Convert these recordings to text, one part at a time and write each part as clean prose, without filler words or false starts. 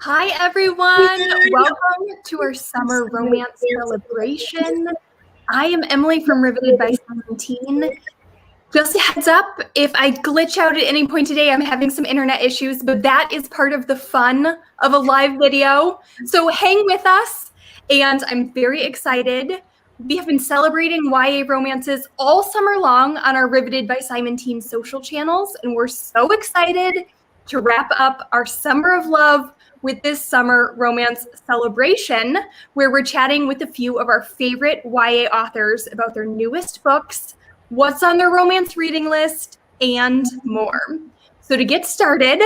Hi, everyone. Welcome to our summer romance celebration. I am Emily from Riveted by 17. Just a heads up, if I glitch out at any point today, I'm having some internet issues, but that is part of the fun of a live video. So hang with us, and I'm very excited. We have been celebrating YA romances all summer long on our Riveted by Simon team social channels, and we're so excited to wrap up our Summer of Love with this summer romance celebration, where we're chatting with a few of our favorite YA authors about their newest books, what's on their romance reading list, and more. So to get started,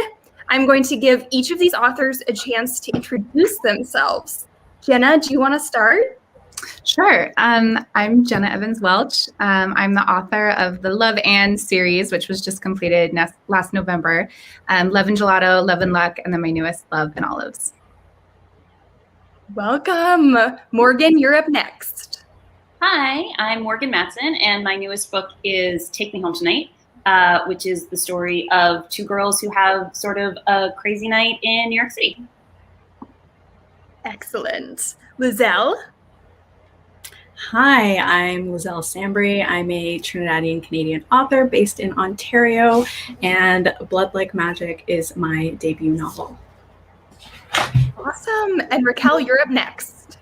I'm going to give each of these authors a chance to introduce themselves. Jenna, do you want to start? Sure. I'm Jenna Evans Welch. I'm the author of the Love and series, which was just completed last November. Love and Gelato, Love and Luck, and then my newest, Love and Olives. Welcome. Morgan, you're up next. Hi, I'm Morgan Matson, and my newest book is Take Me Home Tonight, which is the story of two girls who have sort of a crazy night in New York City. Excellent. Liselle? Hi, I'm Liselle Sambury. I'm a Trinidadian Canadian author based in Ontario, and Blood Like Magic is my debut novel. Awesome. And Raquel, you're up next.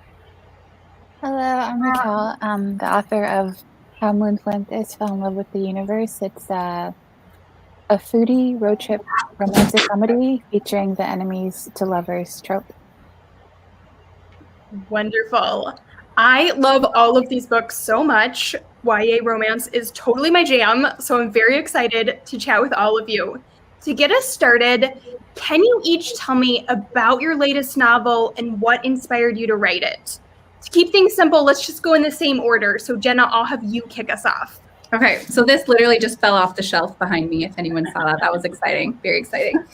Hello, I'm Raquel. I'm the author of How Moon Fuentez Fell in Love with the Universe. It's a foodie road trip romantic comedy featuring the enemies to lovers trope. Wonderful. I love all of these books so much. YA romance is totally my jam, so I'm very excited to chat with all of you. To get us started, can you each tell me about your latest novel and what inspired you to write it? To keep things simple, let's just go in the same order. So Jenna, I'll have you kick us off. Okay, so this literally just fell off the shelf behind me, if anyone saw that. That was exciting, very exciting.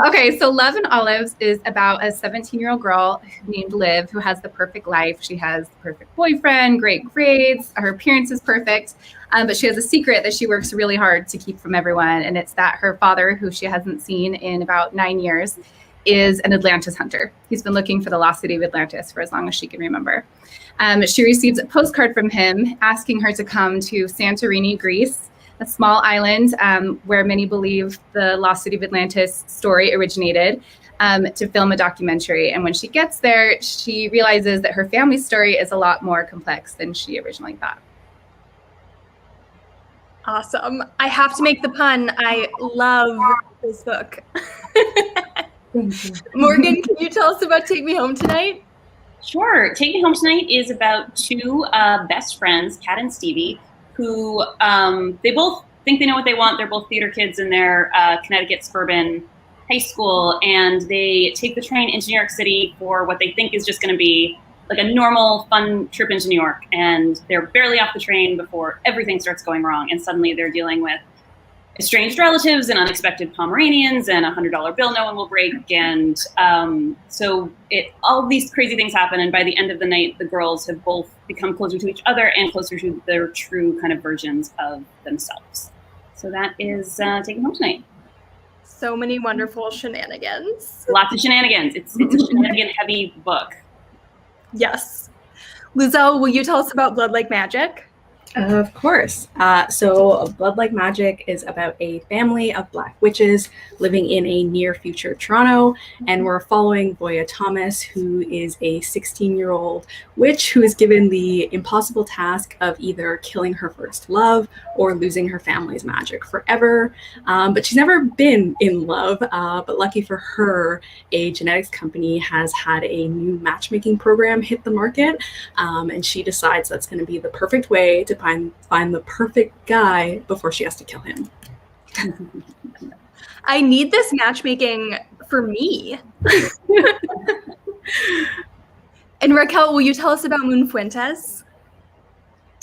Okay, so Love and Olives is about a 17-year-old girl named Liv who has the perfect life. She has the perfect boyfriend, great grades, her appearance is perfect, but she has a secret that she works really hard to keep from everyone, and it's that her father, who she hasn't seen in about 9 years, is an Atlantis hunter. He's been looking for the lost city of Atlantis for as long as she can remember. She receives a postcard from him asking her to come to Santorini, Greece, a small island where many believe the lost city of Atlantis story originated, to film a documentary. And when she gets there, she realizes that her family's story is a lot more complex than she originally thought. Awesome. I have to make the pun. I love this book. Morgan, can you tell us about Take Me Home Tonight? Sure. Take Me Home Tonight is about two best friends, Kat and Stevie, who they both think they know what they want. They're both theater kids in their Connecticut suburban high school, and they take the train into New York City for what they think is just going to be like a normal, fun trip into New York. And they're barely off the train before everything starts going wrong, and suddenly they're dealing with estranged relatives and unexpected Pomeranians and $100 bill no one will break. And so all these crazy things happen. And by the end of the night, the girls have both become closer to each other and closer to their true kind of versions of themselves. So that is Taking Home Tonight. So many wonderful shenanigans. Lots of shenanigans. It's a shenanigan-heavy book. Yes. Liselle, will you tell us about Blood Like Magic? Of course. So Blood Like Magic is about a family of Black witches living in a near future Toronto, and we're following Voya Thomas, who is a 16-year-old witch who is given the impossible task of either killing her first love or losing her family's magic forever. But she's never been in love, but lucky for her, a genetics company has had a new matchmaking program hit the market, and she decides that's going to be the perfect way to find the perfect guy before she has to kill him. I need this matchmaking for me. And Raquel, will you tell us about Moon Fuentez?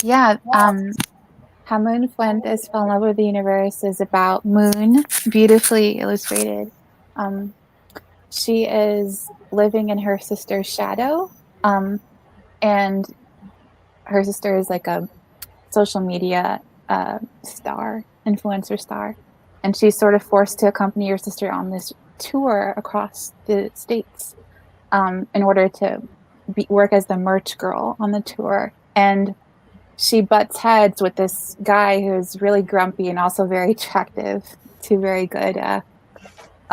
Yeah, How Moon Fuentez Fell in Love with the Universe is about Moon, beautifully illustrated. She is living in her sister's shadow, and her sister is like a social media influencer star, and she's sort of forced to accompany her sister on this tour across the states in order to work as the merch girl on the tour. And she butts heads with this guy who's really grumpy and also very attractive. Two very good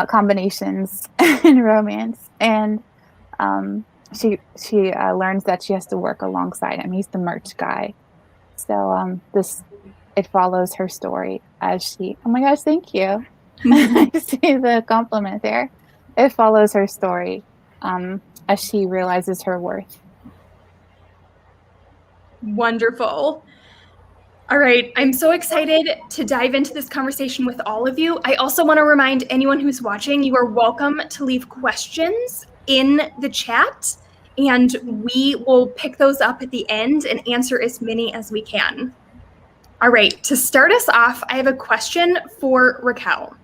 combinations in romance. And she learns that she has to work alongside him. He's the merch guy. So it follows her story as she, oh my gosh, thank you. I see the compliment there. It follows her story as she realizes her worth. Wonderful. All right, I'm so excited to dive into this conversation with all of you. I also want to remind anyone who's watching, you are welcome to leave questions in the chat, and we will pick those up at the end and answer as many as we can. All right, to start us off, I have a question for Raquel.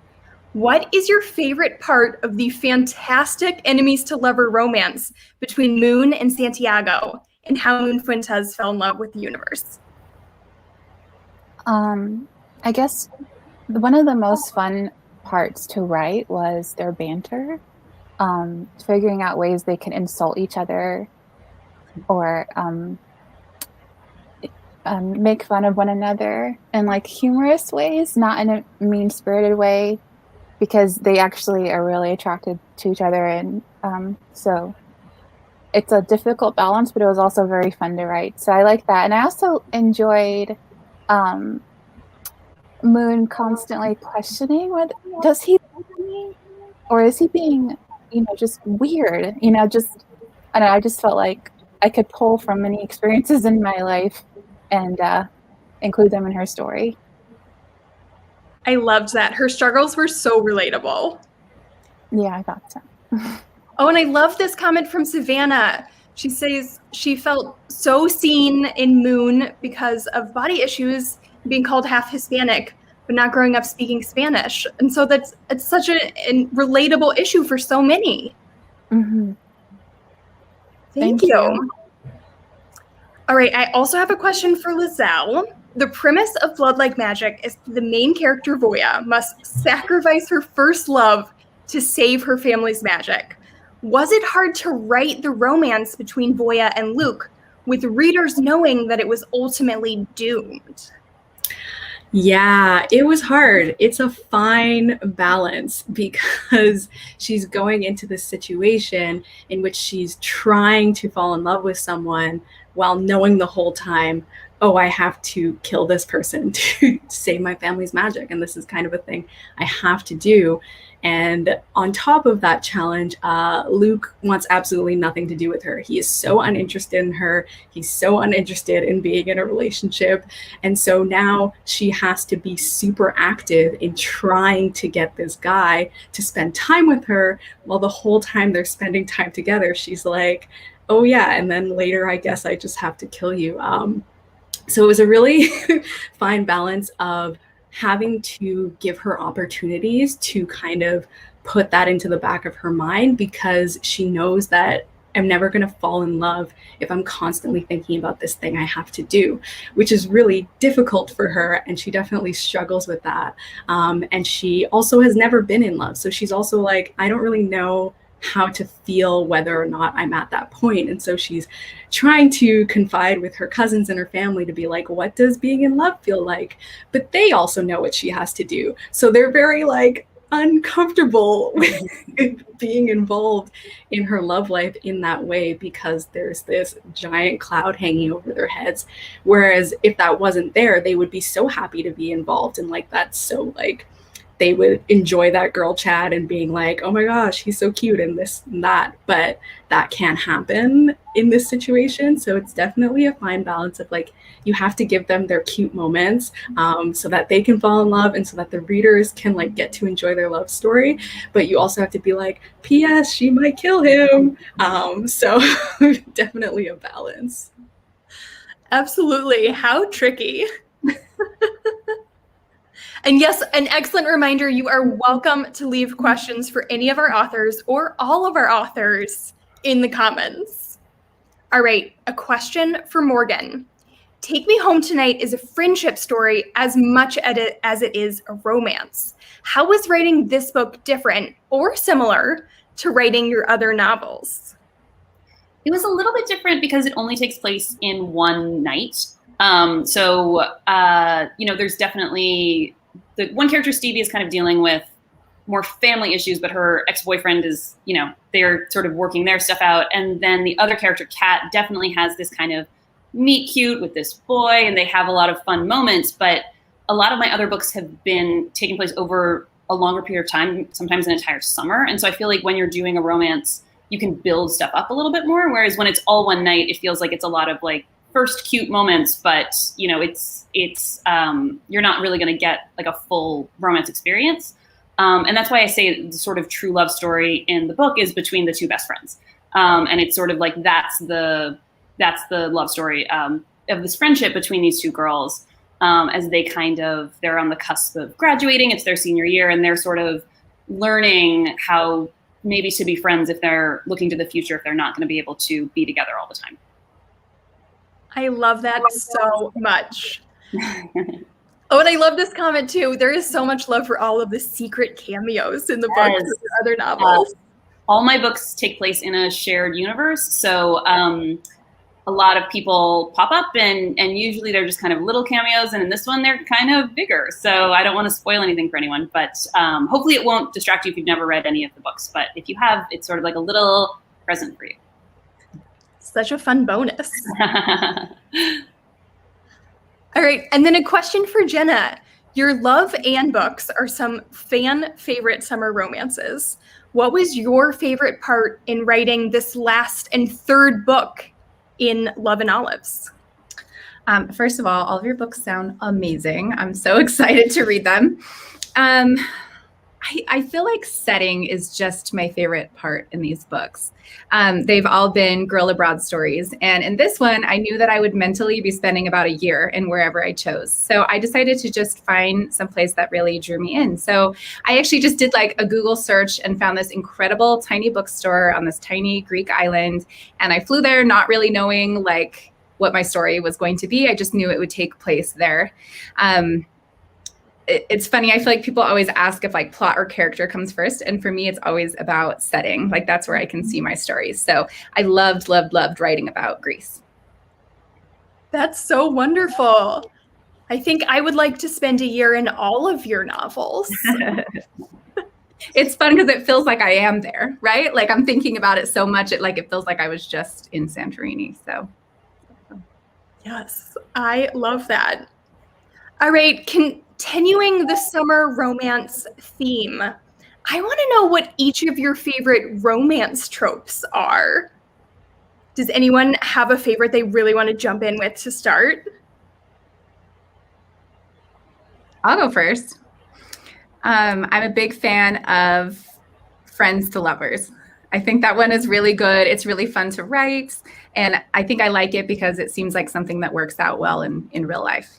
What is your favorite part of the fantastic enemies to lover romance between Moon and Santiago, and how Moon Fuentez fell in love with the universe? I guess one of the most fun parts to write was their banter, figuring out ways they can insult each other or make fun of one another in like humorous ways, not in a mean-spirited way, because they actually are really attracted to each other. And so it's a difficult balance, but it was also very fun to write. So I like that. And I also enjoyed Moon constantly questioning, does he love me? Or is he being, just weird? I don't know, I just felt like I could pull from many experiences in my life and include them in her story. I loved that. Her struggles were so relatable. Yeah, I thought so. Oh, and I love this comment from Savannah. She says she felt so seen in Moon because of body issues, being called half Hispanic, but not growing up speaking Spanish. And so it's such a relatable issue for so many. Mm-hmm. Thank you. All right, I also have a question for Liselle. The premise of Blood Like Magic is the main character, Voya, must sacrifice her first love to save her family's magic. Was it hard to write the romance between Voya and Luc, with readers knowing that it was ultimately doomed? Yeah, it was hard. It's a fine balance because she's going into this situation in which she's trying to fall in love with someone while knowing the whole time, oh, I have to kill this person to save my family's magic. And this is kind of a thing I have to do. And on top of that challenge, Luc wants absolutely nothing to do with her. He is so uninterested in her. He's so uninterested in being in a relationship. And so now she has to be super active in trying to get this guy to spend time with her, while the whole time they're spending time together, she's like, oh yeah, and then later I guess I just have to kill you. So it was a really fine balance of having to give her opportunities to kind of put that into the back of her mind, because she knows that I'm never going to fall in love if I'm constantly thinking about this thing I have to do, which is really difficult for her. And she definitely struggles with that. And she also has never been in love. So she's also like, I don't really know how to feel whether or not I'm at that point. And so she's trying to confide with her cousins and her family to be like, what does being in love feel like? But they also know what she has to do. So they're very like uncomfortable with being involved in her love life in that way, because there's this giant cloud hanging over their heads. Whereas if that wasn't there, they would be so happy to be involved. And like, that's so like, they would enjoy that girl chat and being like, oh my gosh, he's so cute and this and that. But that can't happen in this situation. So it's definitely a fine balance of like, you have to give them their cute moments so that they can fall in love and so that the readers can like get to enjoy their love story. But you also have to be like, P.S. she might kill him. So definitely a balance. Absolutely. How tricky. And yes, an excellent reminder, you are welcome to leave questions for any of our authors or all of our authors in the comments. All right, a question for Morgan. Take Me Home Tonight is a friendship story as much as it is a romance. How was writing this book different or similar to writing your other novels? It was a little bit different because it only takes place in one night. There's definitely the one character, Stevie, is kind of dealing with more family issues, but her ex-boyfriend is, they're sort of working their stuff out. And then the other character, Kat, definitely has this kind of meet cute with this boy, and they have a lot of fun moments. But a lot of my other books have been taking place over a longer period of time, sometimes an entire summer. And so I feel like when you're doing a romance, you can build stuff up a little bit more. Whereas when it's all one night, it feels like it's a lot of like first cute moments, but you're not really going to get like a full romance experience. And that's why I say the sort of true love story in the book is between the two best friends. And it's sort of like that's the love story of this friendship between these two girls, as they're on the cusp of graduating. It's their senior year, and they're sort of learning how maybe to be friends if they're looking to the future, if they're not going to be able to be together all the time. I love that so much. Oh, and I love this comment too. There is so much love for all of the secret cameos in the books of your other novels. All my books take place in a shared universe. So a lot of people pop up, and usually they're just kind of little cameos. And in this one, they're kind of bigger. So I don't want to spoil anything for anyone, but hopefully it won't distract you if you've never read any of the books. But if you have, it's sort of like a little present for you. Such a fun bonus. All right, and then a question for Jenna. Your Love and books are some fan favorite summer romances. What was your favorite part in writing this last and third book in Love and Olives? First of all of your books sound amazing. I'm so excited to read them. I feel like setting is just my favorite part in these books. They've all been girl abroad stories. And in this one, I knew that I would mentally be spending about a year in wherever I chose. So I decided to just find some place that really drew me in. So I actually just did like a Google search and found this incredible tiny bookstore on this tiny Greek island. And I flew there not really knowing like what my story was going to be. I just knew it would take place there. It's funny. I feel like people always ask if like plot or character comes first. And for me, it's always about setting. Like that's where I can see my stories. So I loved writing about Greece. That's so wonderful. I think I would like to spend a year in all of your novels. It's fun because it feels like I am there, right? Like I'm thinking about it so much. It feels like I was just in Santorini. So. Yes, I love that. All right, continuing the summer romance theme, I want to know what each of your favorite romance tropes are. Does anyone have a favorite they really want to jump in with to start? I'll go first. I'm a big fan of friends to lovers. I think that one is really good. It's really fun to write. And I think I like it because it seems like something that works out well in real life.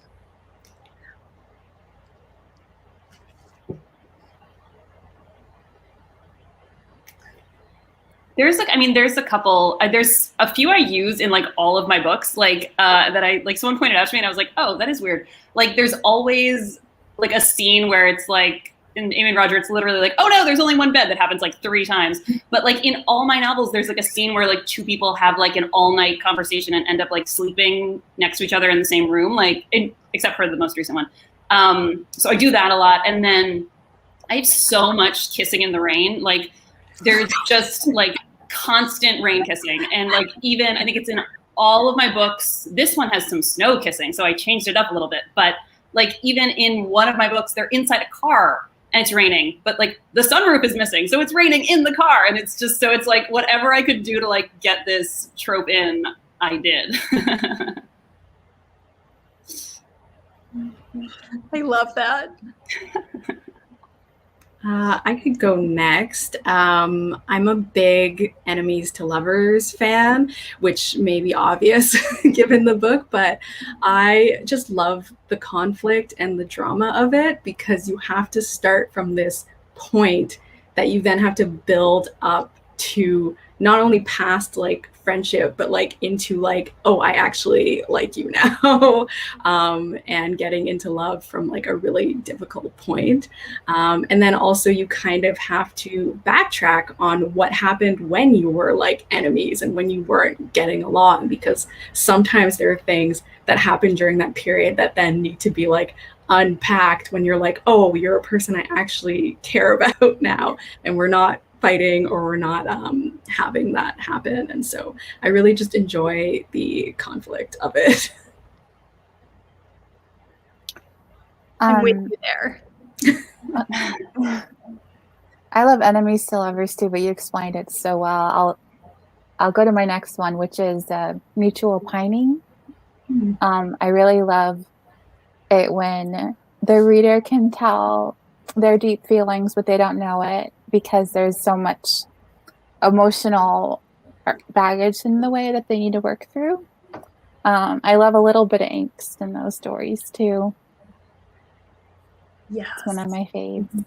There's a couple, there's a few I use in like all of my books, that someone pointed out to me and I was like, oh, that is weird. Like there's always like a scene where it's like, in Amy and Roger, it's literally like, oh no, there's only one bed. That happens like 3 times. But like in all my novels, there's like a scene where like 2 people have like an all night conversation and end up like sleeping next to each other in the same room, except for the most recent one. So I do that a lot. And then I have so much kissing in the rain. Like there's just like constant rain kissing. And like, even, I think it's in all of my books, this one has some snow kissing. So I changed it up a little bit, but like even in one of my books, they're inside a car and it's raining, but like the sunroof is missing. So it's raining in the car. And it's just, so it's like whatever I could do to like get this trope in, I did. I love that. I could go next. I'm a big enemies to lovers fan, which may be obvious given the book, but I just love the conflict and the drama of it because you have to start from this point that you then have to build up to not only past like friendship, but like into like, oh, I actually like you now, and getting into love from like a really difficult point. And then also you kind of have to backtrack on what happened when you were like enemies and when you weren't getting along, because sometimes there are things that happen during that period that then need to be like unpacked when you're like, oh, you're a person I actually care about now, and we're not fighting or we're not having that happen. And so I really just enjoy the conflict of it. I'm with you there. I love enemies to lovers too, but you explained it so well. I'll go to my next one, which is mutual pining. I really love it when the reader can tell their deep feelings, but they don't know it because there's so much emotional baggage in the way that they need to work through. I love a little bit of angst in those stories too. Yes. It's one of my faves.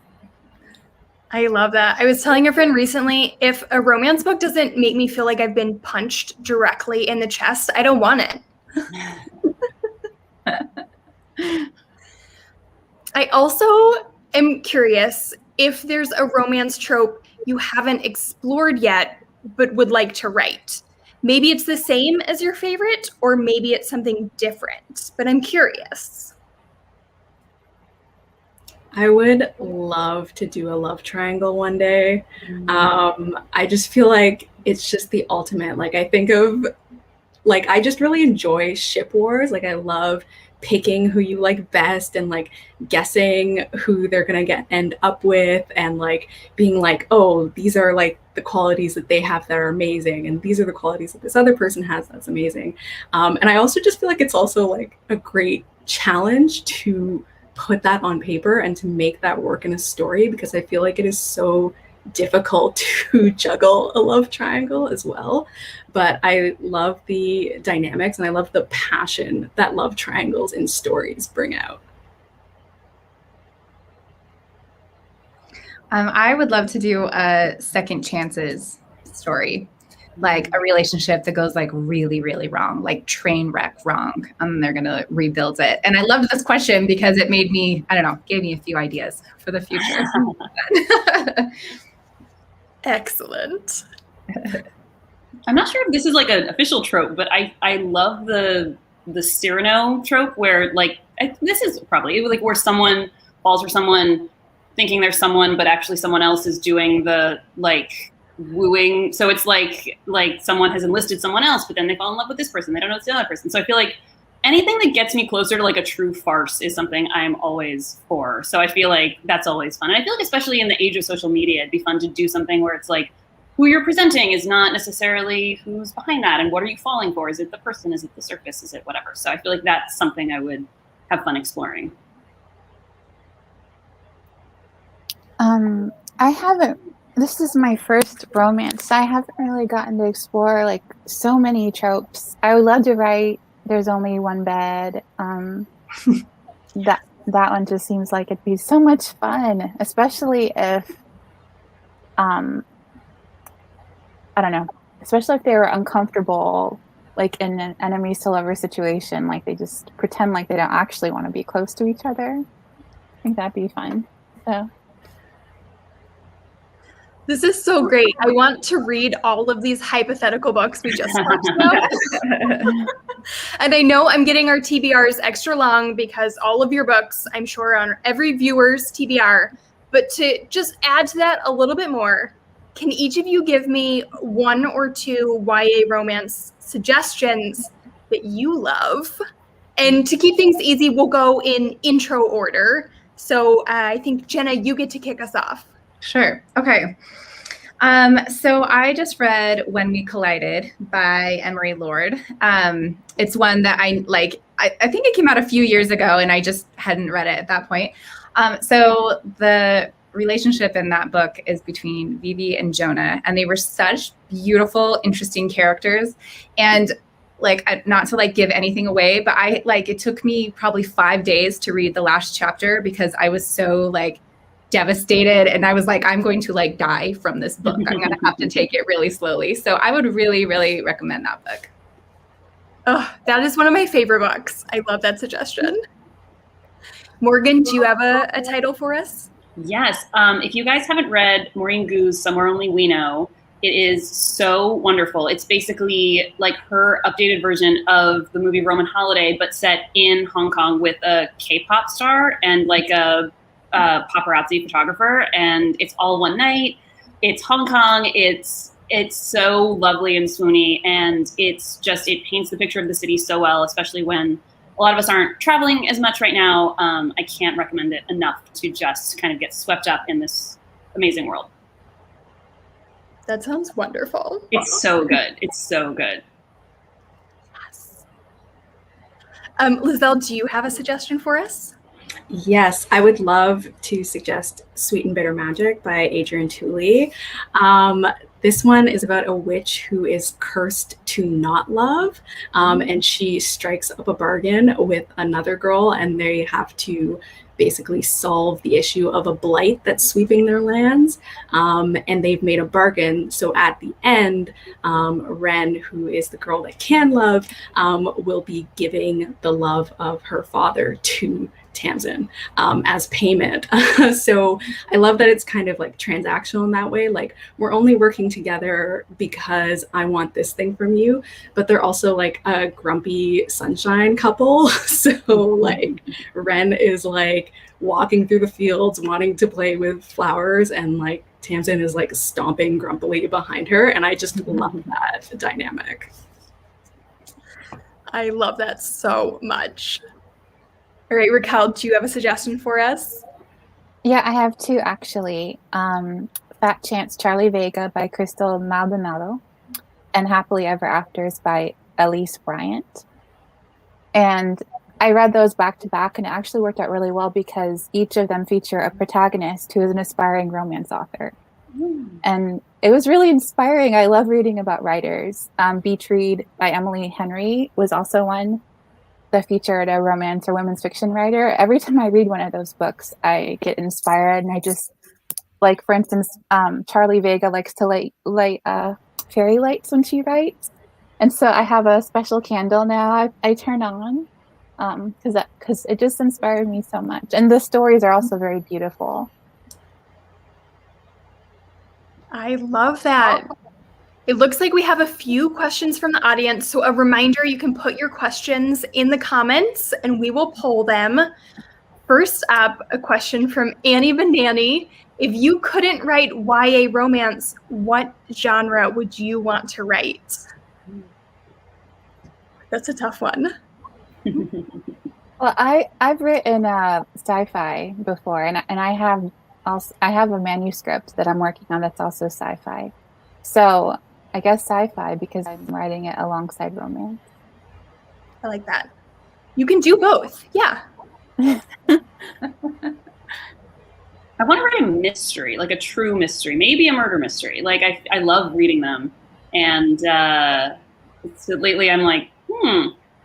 I love that. I was telling a friend recently, if a romance book doesn't make me feel like I've been punched directly in the chest, I don't want it. I also am curious if there's a romance trope you haven't explored yet, but would like to write. Maybe it's the same as your favorite, or maybe it's something different, but I'm curious. I would love to do a love triangle one day. I just feel like it's just the ultimate. Like, I think of, like, I just really enjoy ship wars. Like, I love picking who you like best and like guessing who they're gonna end up with, and like being like, oh, these are like the qualities that they have that are amazing, and these are the qualities that this other person has that's amazing. And I also just feel like it's also like a great challenge to put that on paper and to make that work in a story, because I feel like it is so difficult to juggle a love triangle as well. But I love the dynamics and I love the passion that love triangles in stories bring out. I would love to do a second chances story, like a relationship that goes like really, really wrong, like train wreck wrong, and they're going to rebuild it. And I loved this question because it made me, I don't know, gave me a few ideas for the future. Excellent. I'm not sure if this is like an official trope, but I love the Cyrano trope where like, this is probably like where someone falls for someone thinking they're someone, but actually someone else is doing the like wooing. So it's like someone has enlisted someone else, but then they fall in love with this person. They don't know it's the other person. So I feel like anything that gets me closer to like a true farce is something I'm always for. So I feel like that's always fun. And I feel like especially in the age of social media, it'd be fun to do something where it's like who you're presenting is not necessarily who's behind that. And what are you falling for? Is it the person? Is it the surface? Is it whatever? So I feel like that's something I would have fun exploring. I haven't, this is my first romance. I haven't really gotten to explore like so many tropes. I would love to write There's Only One Bed. That one just seems like it'd be so much fun, especially if, I don't know, especially if they were uncomfortable, like in an enemies to lovers situation, like they just pretend like they don't actually want to be close to each other. I think that'd be fun. So. This is so great. I want to read all of these hypothetical books we just talked about. And I know I'm getting our TBRs extra long because all of your books, I'm sure, are on every viewer's TBR. But to just add to that a little bit more, can each of you give me one or two YA romance suggestions that you love? And to keep things easy, we'll go in intro order. So I think, Jenna, you get to kick us off. Sure. Okay. So I just read When We Collided by Emery Lord. It's one that I like. I think it came out a few years ago and I just hadn't read it at that point. So the relationship in that book is between Vivi and Jonah, and they were such beautiful, interesting characters. And like, not to like give anything away, but it took me probably 5 days to read the last chapter because I was so like devastated. And I was like, I'm going to like die from this book. I'm going to have to take it really slowly. So I would really, really recommend that book. Oh, that is one of my favorite books. I love that suggestion. Morgan, do you have a title for us? Yes. If you guys haven't read Maureen Gu's Somewhere Only We Know, it is so wonderful. It's basically like her updated version of the movie Roman Holiday, but set in Hong Kong with a K-pop star and like a paparazzi photographer. And it's all one night. It's Hong Kong. It's so lovely and swoony. And it's just, it paints the picture of the city so well, especially when a lot of us aren't traveling as much right now. I can't recommend it enough to just kind of get swept up in this amazing world. That sounds wonderful. It's so good. It's so good. Yes. Liselle, do you have a suggestion for us? Yes, I would love to suggest Sweet and Bitter Magic by Adrienne Tooley. This one is about a witch who is cursed to not love, and she strikes up a bargain with another girl, and they have to basically solve the issue of a blight that's sweeping their lands, and they've made a bargain. So at the end, Ren, who is the girl that can love, will be giving the love of her father to Tamsin as payment. So I love that it's kind of like transactional in that way. Like, we're only working together because I want this thing from you, but they're also like a grumpy sunshine couple. So like Ren is like walking through the fields wanting to play with flowers, and like Tamsin is like stomping grumpily behind her. And I just love that dynamic. I love that so much. All right, Raquel, do you have a suggestion for us? Yeah, I have two actually. Fat Chance Charlie Vega by Crystal Maldonado and Happily Ever Afters by Elise Bryant. And I read those back to back, and it actually worked out really well because each of them feature a protagonist who is an aspiring romance author. And it was really inspiring. I love reading about writers. Beach Read by Emily Henry was also one that featured a romance or women's fiction writer. Every time I read one of those books, I get inspired, and I just, like, for instance, Charlie Vega likes to light fairy lights when she writes. And so I have a special candle now I turn on because it just inspired me so much. And the stories are also very beautiful. I love that. It looks like we have a few questions from the audience. So a reminder, you can put your questions in the comments and we will poll them. First up, a question from Anni Banani. If you couldn't write YA romance, what genre would you want to write? That's a tough one. Well, I've written sci-fi before, and I have a manuscript that I'm working on that's also sci-fi. So I guess sci-fi because I'm writing it alongside romance. I like that. You can do both. Yeah. I want to write a mystery, like a true mystery, maybe a murder mystery. Like I love reading them, and so lately I'm like,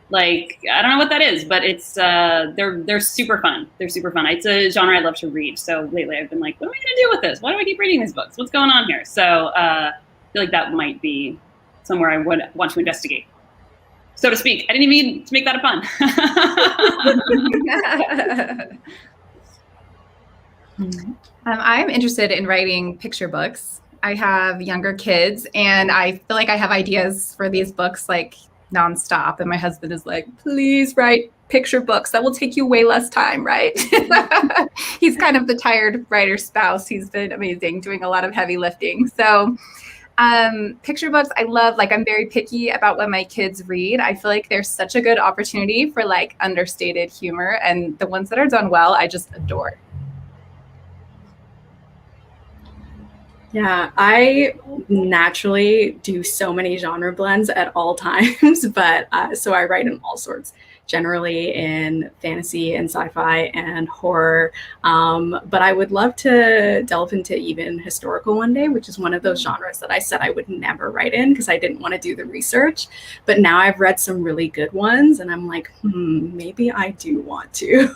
like I don't know what that is, but it's they're super fun. They're super fun. It's a genre I love to read. So lately I've been like, what am I going to do with this? Why do I keep reading these books? What's going on here? So I feel like that might be somewhere I would want to investigate, so to speak. I didn't even mean to make that a pun. I'm interested in writing picture books. I have younger kids, and I feel like I have ideas for these books like nonstop. And my husband is like, please write picture books. That will take you way less time, right? He's kind of the tired writer spouse. He's been amazing, doing a lot of heavy lifting. So picture books, I love. Like, I'm very picky about what my kids read. I feel like there's such a good opportunity for like understated humor, and the ones that are done well, I just adore. Yeah, I naturally do so many genre blends at all times, but so I write in all sorts, generally in fantasy and sci-fi and horror. But I would love to delve into even historical one day, which is one of those genres that I said I would never write in because I didn't want to do the research. But now I've read some really good ones, and I'm like, maybe I do want to.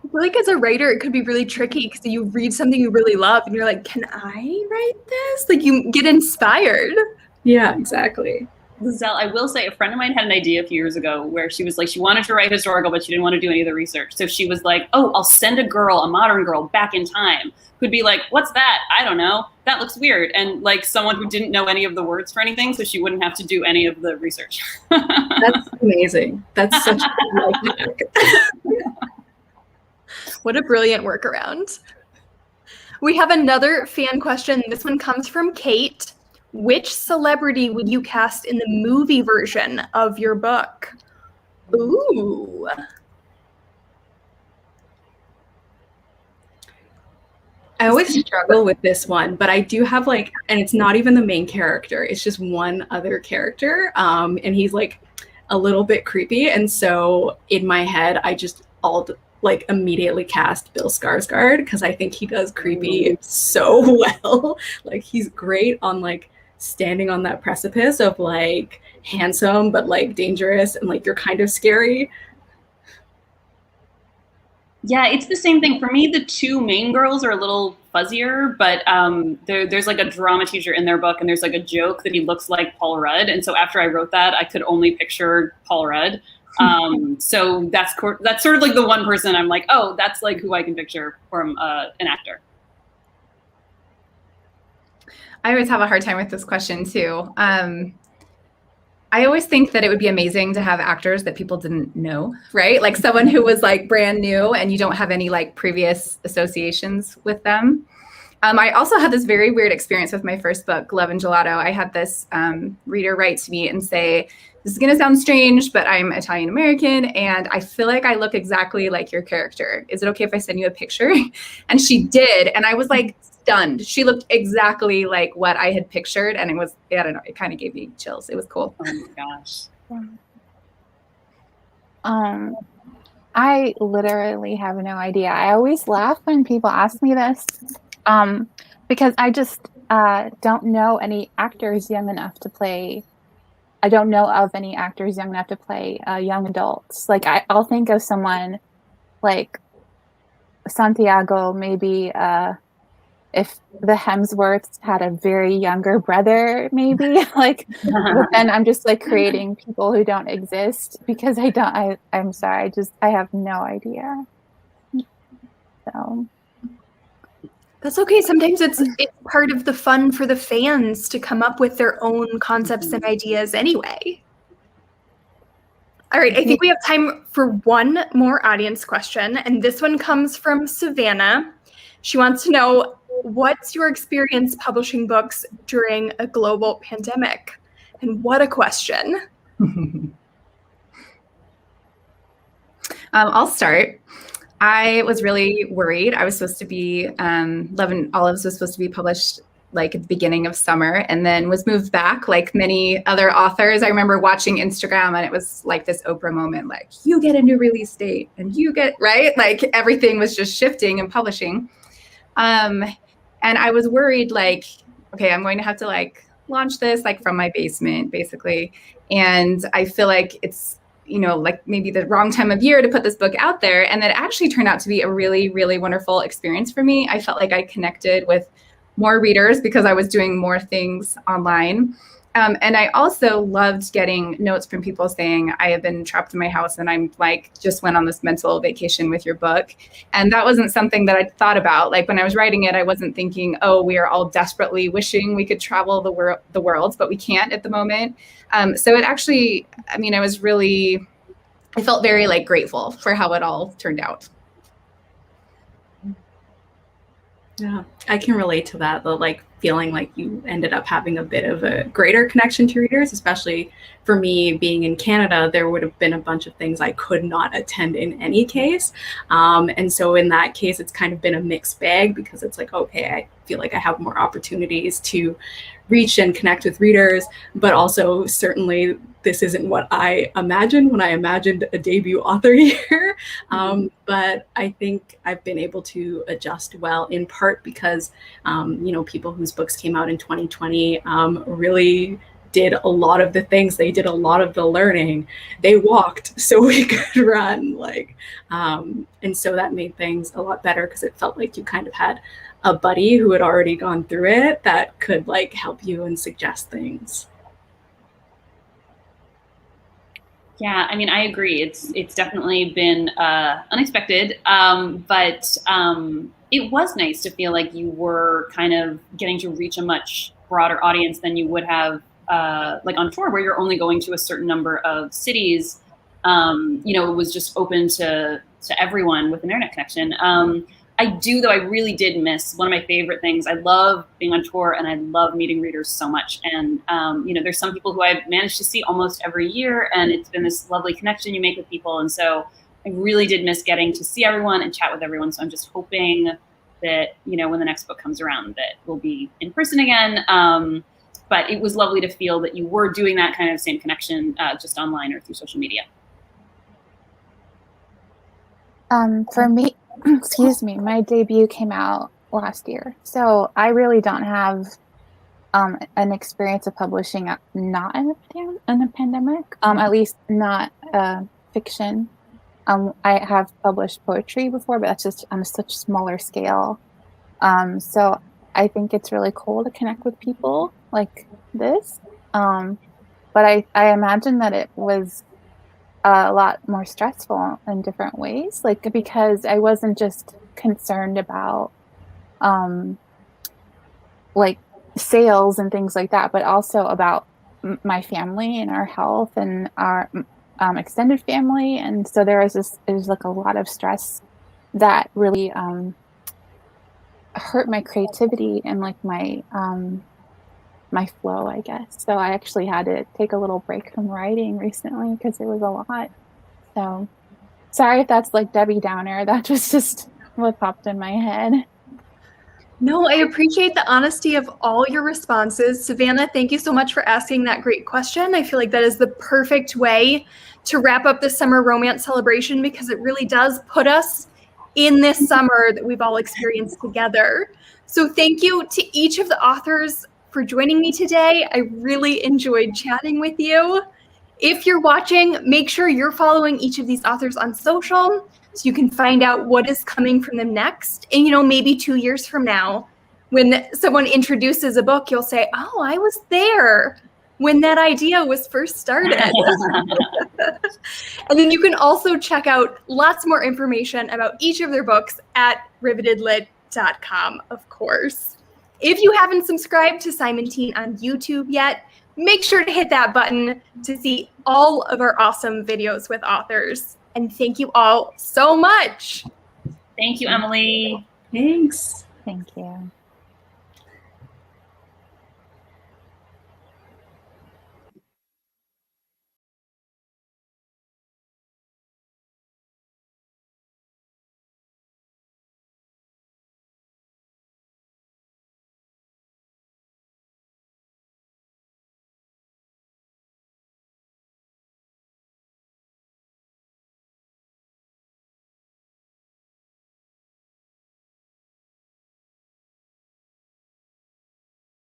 I feel like as a writer, it could be really tricky because you read something you really love and you're like, can I write this? Like you get inspired. Yeah, exactly. Liselle, I will say a friend of mine had an idea a few years ago where she was like, she wanted to write historical, but she didn't want to do any of the research. So she was like, oh, I'll send a modern girl back in time. Who'd be like, what's that? I don't know. That looks weird. And like someone who didn't know any of the words for anything, so she wouldn't have to do any of the research. That's amazing. That's such a What a brilliant workaround. We have another fan question. This one comes from Kate. Which celebrity would you cast in the movie version of your book? Ooh. I always struggle with this one, but I do have like, and it's not even the main character. It's just one other character. And he's like a little bit creepy. And so in my head, I just like immediately cast Bill Skarsgård because I think he does creepy so well. Like he's great on like standing on that precipice of like handsome but like dangerous and like you're kind of scary. Yeah, it's the same thing. For me, the two main girls are a little fuzzier, but there's like a drama teacher in their book and there's like a joke that he looks like Paul Rudd. And so after I wrote that, I could only picture Paul Rudd. So that's sort of like the one person I'm like, oh, that's like who I can picture from an actor. I always have a hard time with this question too. I always think that it would be amazing to have actors that people didn't know, right? Like someone who was like brand new and you don't have any like previous associations with them. I also had this very weird experience with my first book, Love and Gelato. I had this reader write to me and say, this is going to sound strange, but I'm Italian American and I feel like I look exactly like your character. Is it okay if I send you a picture? And she did. And I was like stunned. She looked exactly like what I had pictured. And it was, I don't know, it kind of gave me chills. It was cool. Oh my gosh. I literally have no idea. I always laugh when people ask me this because I just don't know any actors young enough to play. I don't know of any actors young enough to play young adults. Like I'll think of someone like Santiago, maybe if the Hemsworths had a very younger brother, maybe like, but then I'm just like creating people who don't exist because I'm sorry. I have no idea. So. That's okay. Sometimes it's part of the fun for the fans to come up with their own concepts and ideas anyway. All right, I think we have time for one more audience question, and this one comes from Savannah. She wants to know, what's your experience publishing books during a global pandemic? And what a question. I'll start. I was really worried. I was supposed to be, Love and Olives was supposed to be published like at the beginning of summer and then was moved back like many other authors. I remember watching Instagram and it was like this Oprah moment, like you get a new release date and you get, right? Like everything was just shifting and publishing. And I was worried like, okay, I'm going to have to like launch this like from my basement basically. And I feel like it's, you know, like maybe the wrong time of year to put this book out there. And that actually turned out to be a really, really wonderful experience for me. I felt like I connected with more readers because I was doing more things online. And I also loved getting notes from people saying, I have been trapped in my house and I'm like, just went on this mental vacation with your book. And that wasn't something that I'd thought about. Like when I was writing it, I wasn't thinking, oh, we are all desperately wishing we could travel the world, but we can't at the moment. So it actually, I mean, I felt very like grateful for how it all turned out. Yeah, I can relate to that, the like feeling like you ended up having a bit of a greater connection to readers, especially for me being in Canada. There would have been a bunch of things I could not attend in any case. And so in that case, it's kind of been a mixed bag because it's like, okay, I feel like I have more opportunities to reach and connect with readers, but also certainly this isn't what I imagined when I imagined a debut author year. But I think I've been able to adjust well, in part because, you know, people whose books came out in 2020 really did a lot of the things. They did a lot of the learning. They walked so we could run. And so that made things a lot better because it felt like you kind of had a buddy who had already gone through it that could help you and suggest things. Yeah, I mean, I agree. It's definitely been unexpected, but it was nice to feel like you were kind of getting to reach a much broader audience than you would have on tour, where you're only going to a certain number of cities. It was just open to everyone with an internet connection. I really did miss one of my favorite things. I love being on tour and I love meeting readers so much. And, there's some people who I've managed to see almost every year, and it's been this lovely connection you make with people. And so I really did miss getting to see everyone and chat with everyone. So I'm just hoping that, when the next book comes around, that we'll be in person again. But it was lovely to feel that you were doing that kind of same connection just online or through social media. For me, excuse me, my debut came out last year. So I really don't have an experience of publishing not in a pandemic, at least not fiction. I have published poetry before, but that's just on a such smaller scale. So I think it's really cool to connect with people like this. But I imagine that it was a lot more stressful in different ways, because I wasn't just concerned about sales and things like that, but also about my family and our health and our extended family. And so there was a lot of stress that really hurt my creativity and my flow, I guess. So I actually had to take a little break from writing recently because it was a lot. So sorry if that's Debbie Downer. That was just what popped in my head. No, I appreciate the honesty of all your responses. Savannah, thank you so much for asking that great question. I feel like that is the perfect way to wrap up the summer romance celebration, because it really does put us in this summer that we've all experienced together. So thank you to each of the authors for joining me today. I really enjoyed chatting with you. If you're watching, make sure you're following each of these authors on social so you can find out what is coming from them next. And, maybe 2 years from now, when someone introduces a book, you'll say, oh, I was there when that idea was first started. And then you can also check out lots more information about each of their books at rivetedlit.com, of course. If you haven't subscribed to Simon Teen on YouTube yet, make sure to hit that button to see all of our awesome videos with authors. And thank you all so much. Thank you, Emily. Thanks. Thank you.